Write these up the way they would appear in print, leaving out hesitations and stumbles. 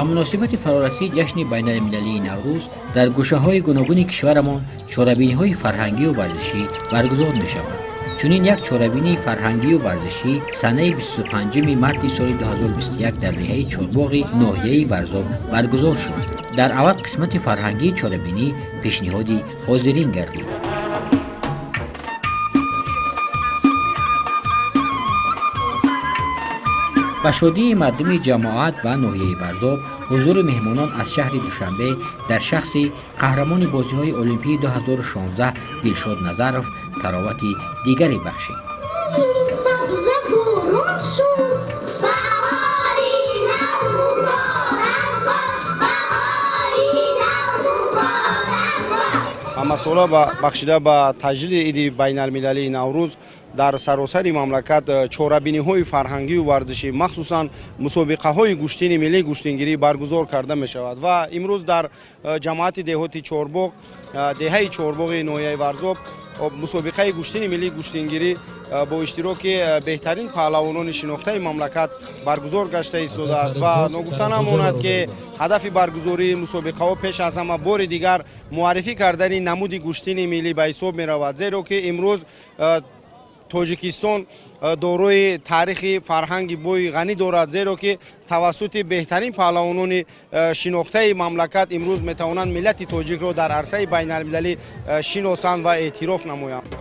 مناسبت فرارسی جشن بین المللی نوروز در گوشه‌های گوناگون کشورمان چاره‌بینی‌های فرهنگی و ورزشی برگزار می‌شوند. چنین یک چاره‌بینی فرهنگی و ورزشی سنه 25 مارس سال 2021 در دهه چهارباغ ناحیه ورزاب برگزار شد. در اول قسمت فرهنگی چاره‌بینی پیشنهادی حاضرین گردید. با شادی مردم جماعت و ناحیه ورزاب حضور مهمانان از شهر دوشنبه در شخص قهرمان بازی‌های المپیک 2016 دلشاد نظرов تراوت دیگری بخشید. مسئولا بخشیده به تجلیل عید بین المللی نوروز در سراسر مملکت چاره‌بینی‌های فرهنگی و ورزشی مخصوصاً مسابقه‌های گوشتین ملی گوشتینگیری برگزار کرده می شود و امروز در جماعت دهات چهارباغ دهه چهارباغ ناحیه ورزاب مسابقه گوشتین ملی گوشتینگیری با اشتراک بهترین پهلوانان شناخته مملکت برگزار گشته ایستاده است و نگفته نماند که هدف برگزاری مسابقه ها پیش از همه بار دیگر معرفی کردن نمود گوشتین ملی به حساب می رود، زیرا که امروز تاجیکستان دارای تاریخ فرهنگی بوی غنی دارد، زیرا که توسط بهترین پهلوانان شناخته مملکت امروز می توانند ملت تاجیک را در عرصه بین المللی شناسند و اعتراف نمایند.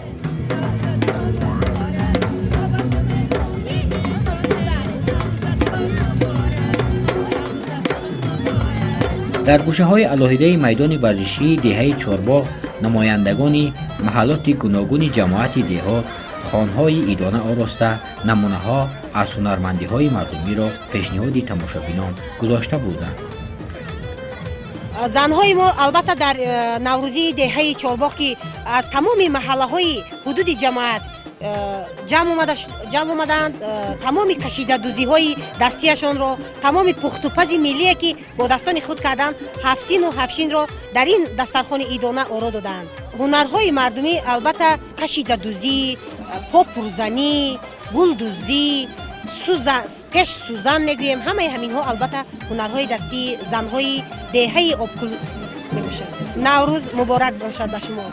در گوشه‌های علاهیده میدان ورزشی دهه چهارباغ نمایندگان محلات گوناگون جماعت دهات خانه‌های ایدانه آراسته نمونه‌ها از هنرمندی‌های مردمی را پیشنهاد تماشابینان گذاشته بودند. زنهای ما البته در نوروزی دهه چهارباغ که از تمام محله‌های حدود جماعت جمع آمدند، تمام کشیده دوزی‌های دستیشان را، تمام پخت و پز ملی که با دستان خود کردند، هفسین و هفشین را در این دسترخوان ایدانه آرا دادند. هنرهای مردمی البته کشیده دوزی، پاپ روزنی، گل دوزی، پیش سوزن میگویم، همه همین ها البته هنرهای دستی زنهای دهه آبکل میباشد. نوروز مبارک باشد به شما.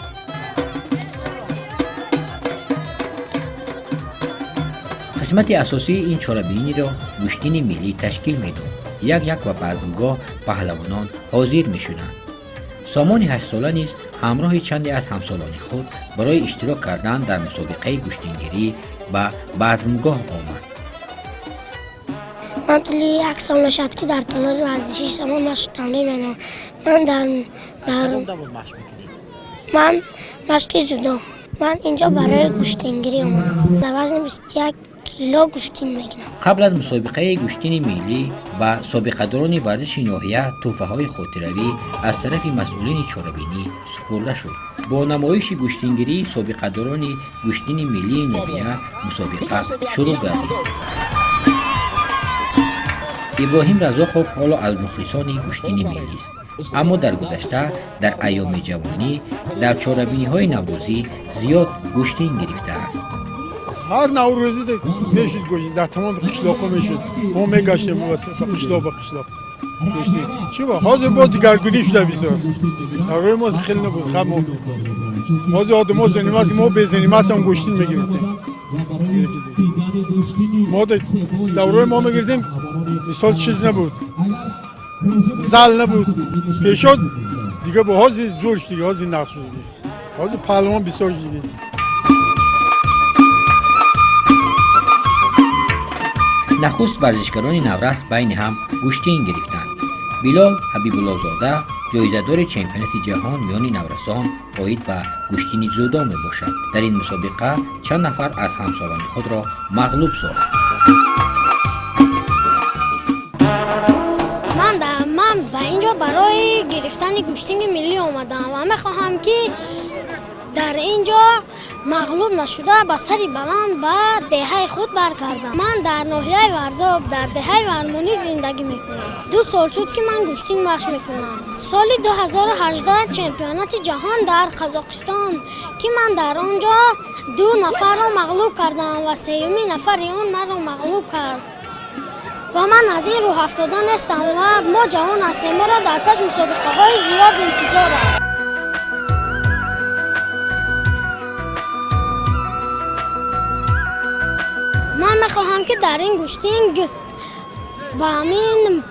قسمت اساسی این چاره‌بینی را گوشتین ملی تشکیل میداد. یک و بزمگاه پهلوانان حاضر میشدند. سامان 8 ساله نیز همراه چندی از همسالان خود برای اشتراک کردن در مسابقه گوشتینگیری به بزمگاه آمد. من طولی 1 سال نشد که در تالار ورزشی سامان مشق تمرین می‌کنم. من مشق جودو. من اینجا برای گوشتینگیری آمدم. در وزن 21 کیلو گوشتین میگیرم. قبل از مسابقه گوشتین ملی به سابقه‌داران ورزش ناحیه تحفه‌های خاطروی از طرف مسئولین چاره‌بینی سپرده شد. با نمایش گوشتینگیری سابقه‌داران گوشتین ملی ناحیه مسابقه شروع گردید. ابراهیم رزاقوف حالا از مخلصان گوشتین ملی است، اما در گذشته در ایام جوانی در چاره‌بینی‌های نوروزی زیاد گوشتین گرفته است. هر نوروزی میشد گوشتین در تمام قشلاق‌ها میشد. ما میگشتیم قشلاق به قشلاق. گوشتین چی با حاضر با دیگرگونی شده بسیار. برای ما خیلی نبود. خب ما آدم‌ها زنیمت ما بزنیمت هم گوشتین میگرفتیم. ما دوره ما میگردیم مثال چیز نبود، زل نبود، پیشاد دیگه با حاضر زورش دیگه حاضر نقص شد دیگه حاضر پهلوان بسیار دیگه. نخست ورزشکاران نورس بین هم گوشتین گرفتند. بلال حبیب‌الله زاده جایزه‌دار چمپیونات جهان میان نورسان عاید به گوشتین زودا می باشد. در این مسابقه چند نفر از همسالان خود را مغلوب ساخت. من به اینجا برای گرفتن گوشتین ملی آمدم و میخواهم که در اینجا مغلوب نشده به سری بلند به دهه خود برگردم. من در ناحیه ورزاب در دهه ورمونیک زندگی میکنم. 2 سال شد که من گوشتین مشق میکنم. سال 2018 چمپیونات جهان در قزاقستان که من در آنجا 2 نفر را مغلوب کردم و 3مین نفر اون من را مغلوب کرد. و من از این روح افتاده نیستم و ما جوان هستیم. ما را در پس مسابقه های زیاد انتظار است. من میخواهم که در این گشتینگ با همین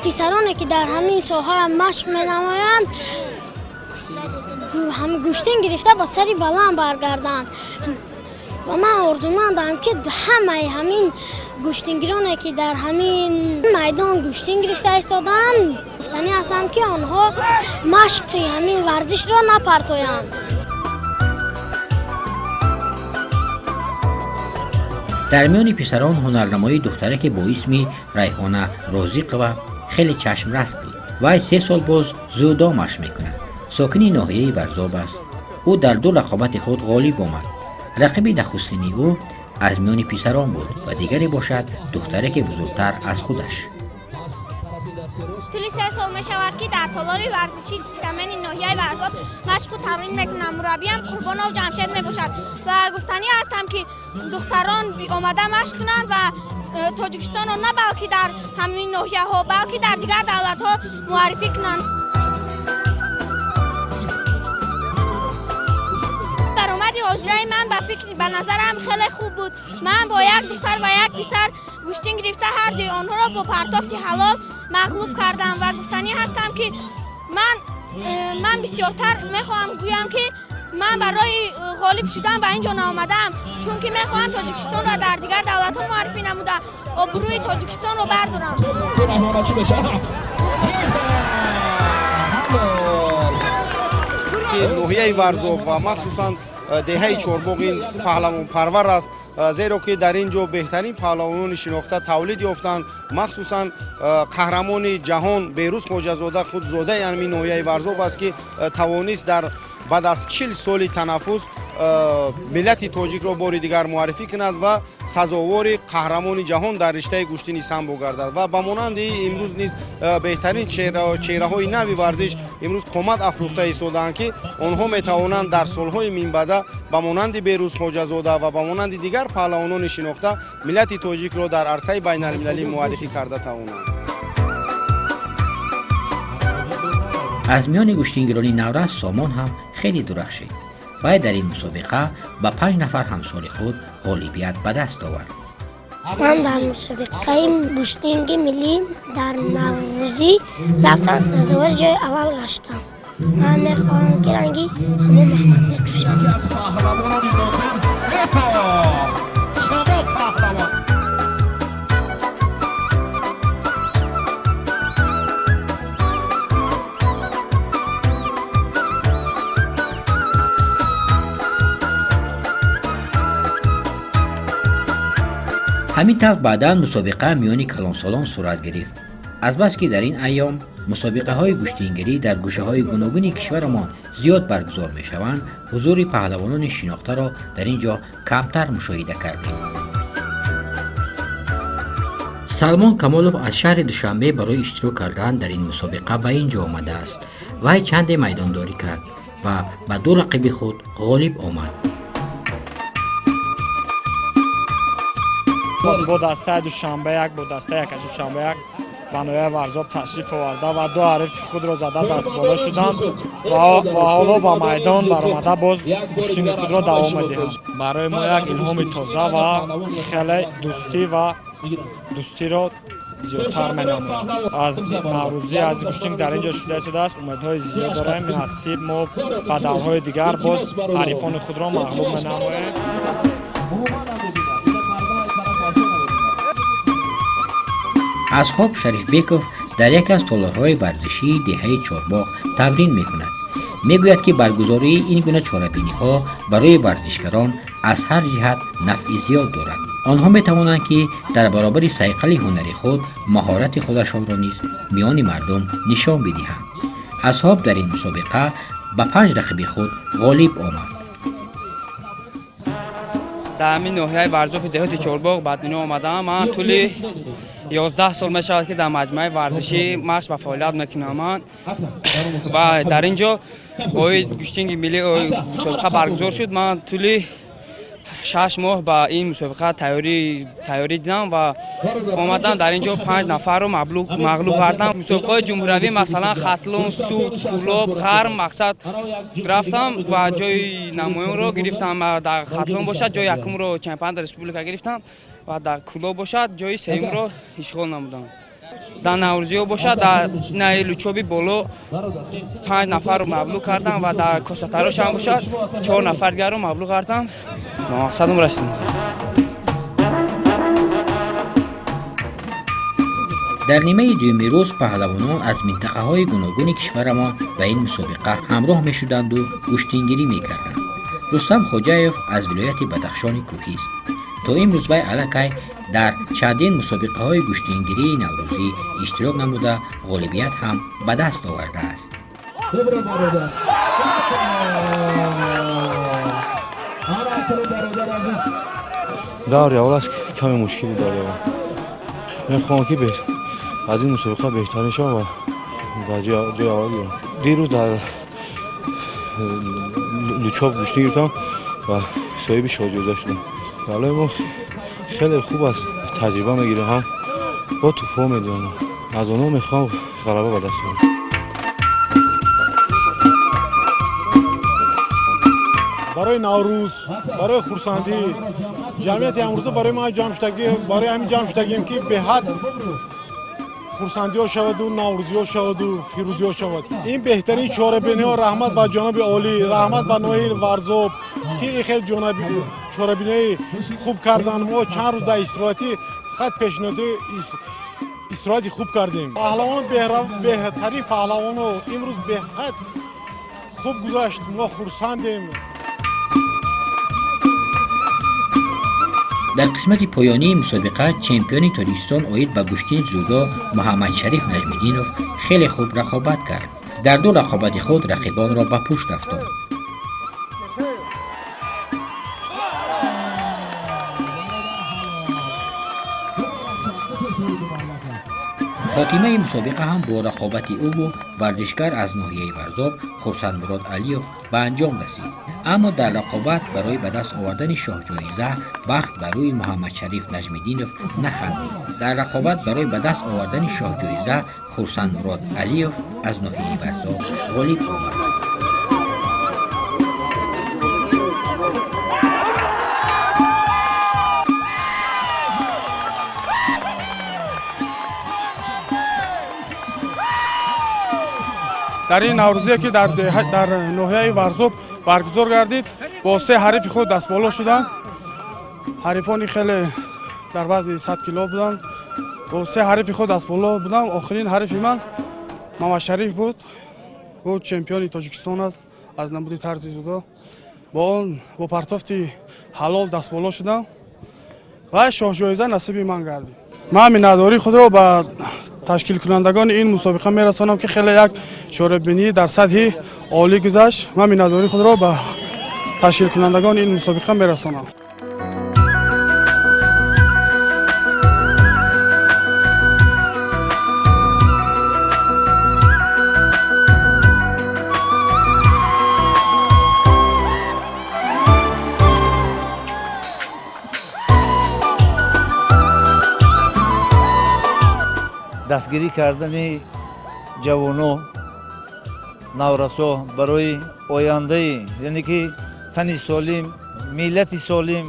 پسرانی که در همین ساحه مشق می‌نمایند هم گشتین گرفته با سری بلند برگردند و من آرزومندم که همه همین گشتینگرانی که در همین میدان گشتین گرفته ایستادند گفتنی هستم که آنها مشق همین ورزش را نپرتویند. در میان پسران هنرنمای دخترک با اسم ریحانه رازقова خیلی چشم رست بود. وی 3 سال باز زودامش میکند. ساکنی ناحیه ورزاب است. او در 2 رقابت خود غالب آمد. رقیب نخستینی او از میان پسران بود و دیگری باشد دخترک بزرگتر از خودش. طولی 3 سال می شود که در تالار ورزشی سپیدمن ناحیه ورزاب مشق و تمرین میکنم. مربیم قربانو جمشید می باشد و گفتنی هستم که دختران آمده مشق کنند و تاجیکستان را نه بلکه در همین ناحیه ها بلکه در دیگر دولت ها معرفی کنند. برآمد حاضرای من به نظرم خیلی خوب بود. من با یک دختر و یک پسر گشتین گرفته هر دوی آنها را با پرتافت حلال مغلوب کردم و گفتنی هستم که من بسیارتر میخواهم گویم که من برای غالب شدن به اینجا آمدم چون که میخواهم تاجیکستان را در دیگر دولت ها معرفی نموده آبروی تاجیکستان را بردارم. ناحیه ورزاب و مخصوصا دهه چهارباغ این پهلوان پرور است زیرا که در اینجا بهترین پهلوانان شناخته تولید یافتند. مخصوصا قهرمان جهان بیروز خواجه‌زاده خود زاده یعنی ناحیه ورزاب است که توانست در بعد از 40 سال تنفس ملت تاجیک را بار دیگر معرفی کند و سزاوار قهرمان جهان در رشته گشتین سامبو گردد و به مانند امروز نیز بهترین چهره های نوی ورزش امروز قامت افروخته ایستادند که آنها میتوانند در سالهای مینبعد به مانند بیروز خواجه‌زاده و به مانند دیگر پهلوانان شناخته ملت تاجیک را در عرصه بین المللی معرفی کرده توانند. از میان گشتینگران نورس سامان هم خیلی درخشید و در این مسابقه با 5 نفر همسال خود غالبیت به دست آورد. من در مسابقه گشتینگ ملی در نوروزی رفتم سزاوار جای اول گشتم. من میخواهم که رنگی سامان محمد بکشم. همین طور بعداً مسابقه میان کلانسالان صورت گرفت. از بس که در این ایام مسابقه های گشتینگری در گوشه های گوناگون کشورمان زیاد برگزار می شوند، حضور پهلوانان شناخته را در اینجا کمتر مشاهده کردیم. سلمان کمالوف از شهر دوشنبه برای اشتراک کردن در این مسابقه به اینجا آمده است. وی چند میدانداری کرد و با 2 رقیب خود غالب آمد. با دسته دوشنبه یک به ناحیه ورزاب تشریف آورده و 2 حریف خود را زده دست بالا شدند و حالا با میدان برآمده باز گشتینگ خود را دوام می‌دهند. برای ما یک الهام تازه و خیلی دوستی را زیادتر می‌نماید. از نوروزی از گشتینگ در اینجا شده است. امیدهای زیاد داریم نصیب ما به دورهای دیگر باز حریفان خود را مغلوب می‌نماییم. اصحاب شریف بیکوف در یک از تالارهای ورزشی دهه چهارباغ تمرین می کند. می گوید که برگزاری این گونه چاره‌بینی ها برای ورزشکاران از هر جهت نفع زیاد دارد. آنها می توانند که در برابر صیقل هنری خود مهارت خودشان را نیز میان مردم نشان بدهند. اصحاب در این مسابقه با 5 رقیب خود غالب آمد. در همین ناحیه ورزاب دهات چهارباغ بدنینو آمدم. من طولی 11 سال می شود که در مجمع ورزشی مشق و فعالیت میکنم و در اینجا گشتینگ ملی مسابقه برگزار شد. من طولی 6 ماه با این مسابقه تیاری دیدم و اومدم در اینجا 5 نفر رو مغلوب کردم. مسابقه جمهوری مثلا خاتلون، سوخت، کلوب، قرم مقصد رفتم و جای نمایان رو گرفتم. در خاتلون باشد جای یکم رو چمپیون ریسپوبلیکا گرفتم و در کلوب باشد جای سوم رو اشغال نمودم. در نوروزی باشد در نیلو چوبی بالو 5 نفر رو مغلوب کردم و در کاساتاروش هم باشد 4 نفر دیگر رو مغلوب کردم. ما مقصدم رسیدم. در نیمه دوم روز پهلوانان از منطقه‌های گوناگون کشورمان به این مسابقه همراه می‌شدند و کشتیگیری می‌کردند. رستم خوجایف از ولایت بدخشان کوهی است. تا امروز وی علاقه در چندین مسابقه‌های کشتیگیری نوروزی اشتراک نموده غالبیت هم به دست آورده است. داری اول از کمی مشکلی داری. من خواهم که از این مسابقه بهترین شدم و جای اول بیام. دیروز در لوچاب کشتی گرفتم و صاحب شاهجوزه شدم. حالا ما خیلی خوب است تجربه میگیرم، هم با توفا میدونم. از اونها میخوام غلبه به دست بیارم. برای نوروز، برای خورسندی جمعیت امروزه برای ما جمع شدگی، برای همین جمع شدگیم که به حد خورسندی ها شود و نوروزی ها شود و فیروزی ها شود. این بهترین چاره‌بینی ها رحمت به جناب عالی، رحمت به نویل ورزاب که این خیلی چاره‌بینی خوب کردن. ما چند روز در استراحتی خط پیشنهادی استراحتی خوب کردیم. پهلوان بهترین پهلوان ها امروز به حد خوب گذشت. ما خورسندیم. در قسمت پایانی مسابقه چمپیون تاجیکستان اوید به کشتی جودو محمد شریف نجمیدینوف خیلی خوب رقابت کرد. در دو رقابت خود رقیبان را به پشت افتاد. خاتمه مسابقه هم با رقابت او و ورزشکار از ناحیه ورزاب خورسند مراد علیوف به انجام رسید. اما در رقابت برای به دست آوردن شاه جایزه بخت بر روی محمد شریف نجمیدینوف نخندید. در رقابت برای به دست آوردن شاه جایزه خورسند مراد علیوف از ناحیه ورزاب غالب آمد. در این نوروزی که در ناحیه ورزاب برگزار گردید با 3 حریف خود دست بالا شدند. حریفانی خیلی در وزن 100 کیلو بودند. با 3 حریف خود دست بالا بودم. آخرین حریف من محمد شریف بود. او چمپیون تاجیکستان است از نمود طرز جودو. با پرتافت حلال دست بالا شدم و شاه جایزه نصیب من گردید. من میناداری خود را به تشکیل کنندگان این مسابقه میرسانم که خیلی یک چاره‌بینی در سطح عالی گذشت. من میناداری خود را به تشکیل کنندگان این مسابقه میرسانم. دستگیری کردن جوانو نورسو برای آینده، یعنی که تن سالم، ملت سالم،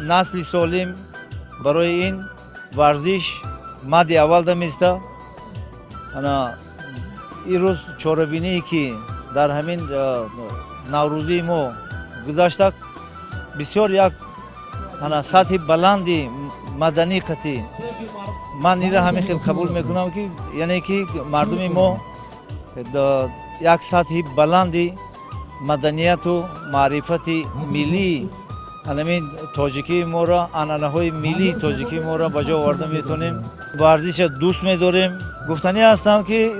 نسل سالم، برای این ورزش مد اول دمیسته. این روز چاره‌بینی که در همین نوروزی ما گذاشت بسیار یک سطح بلندی مدنیتی من این را همین خیلی قبول میکنم که یعنی که مردم ما یک سطح بلندی مدنیت و معرفت ملی همین تاجیکی ما را عنعنه‌های ملی تاجیکی ما را به جا آورده میتونیم. ورزش دوست می‌داریم. گفتنی هستم که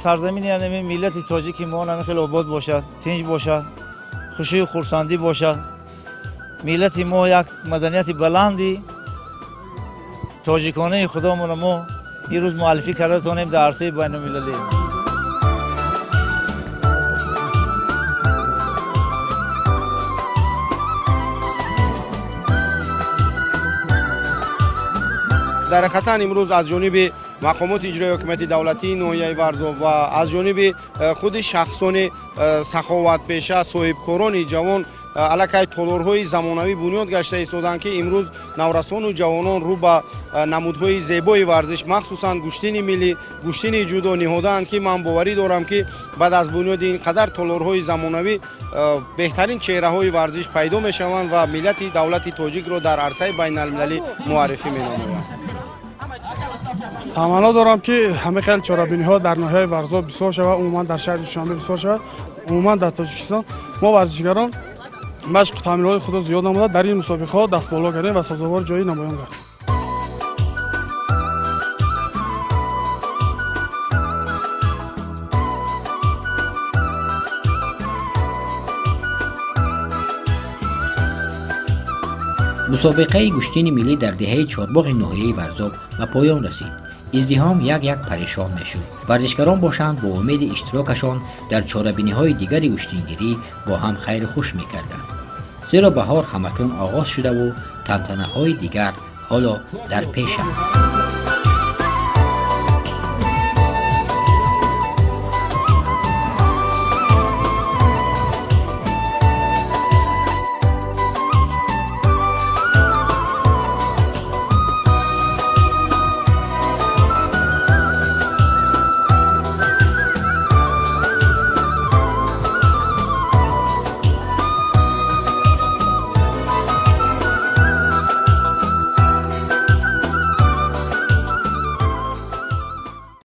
سرزمین یعنی ملت تاجیکی ما همین خیلی آباد باشد، تنج باشد، خوشی و خرسندی باشد. ملت ما یک مدنیت بلندی تاجیکانه خودمون ما این روز معرفی کرده تونیم در عرصه بین‌المللی. در حقیقت امروز از جانب مقامات اجرایی حکومت دولتی ناحیه ورزاب و از جانب خود شخصان سخاوت پیشه صاحبکاران جوان علاقه تالارهای زمانوی بنیاد گشته ایستادند که امروز نورسان و جوانان رو به نمودهای زیبای ورزش مخصوصا گشتین ملی گشتین جودو نهادند که من باوری دارم که بعد از بنیاد اینقدر تالارهای زمانوی بهترین چهره های ورزش پیدا می شوند و ملت دولت تاجیک را در عرصه بین المللی معرفی می نمایند. تمنا دارم که همه خیلی چاره‌بینی ها در ناحیه ورزاب بسیار شود، عموما در شهر دوشنبه بسیار شود. عموما در تاجیکستان ما ورزشگران مشق تمرینات خود زیاد نموده در این مسابقه ها دست بالا کردیم و سازوار جایی نمایان گردیم. مسابقه گشتین ملی در دهه چهارباغ ناحیه ورزاب به پایان رسید. ازدحام یک پریشان میشد. ورزشکاران باشند با امید اشتراکشان در چاره‌بینی‌های دیگر گشتینگیری با هم خیر خوش میکردند. زیرا بهار همکنون آغاز شده و تنتنه‌های دیگر حالا در پیش است.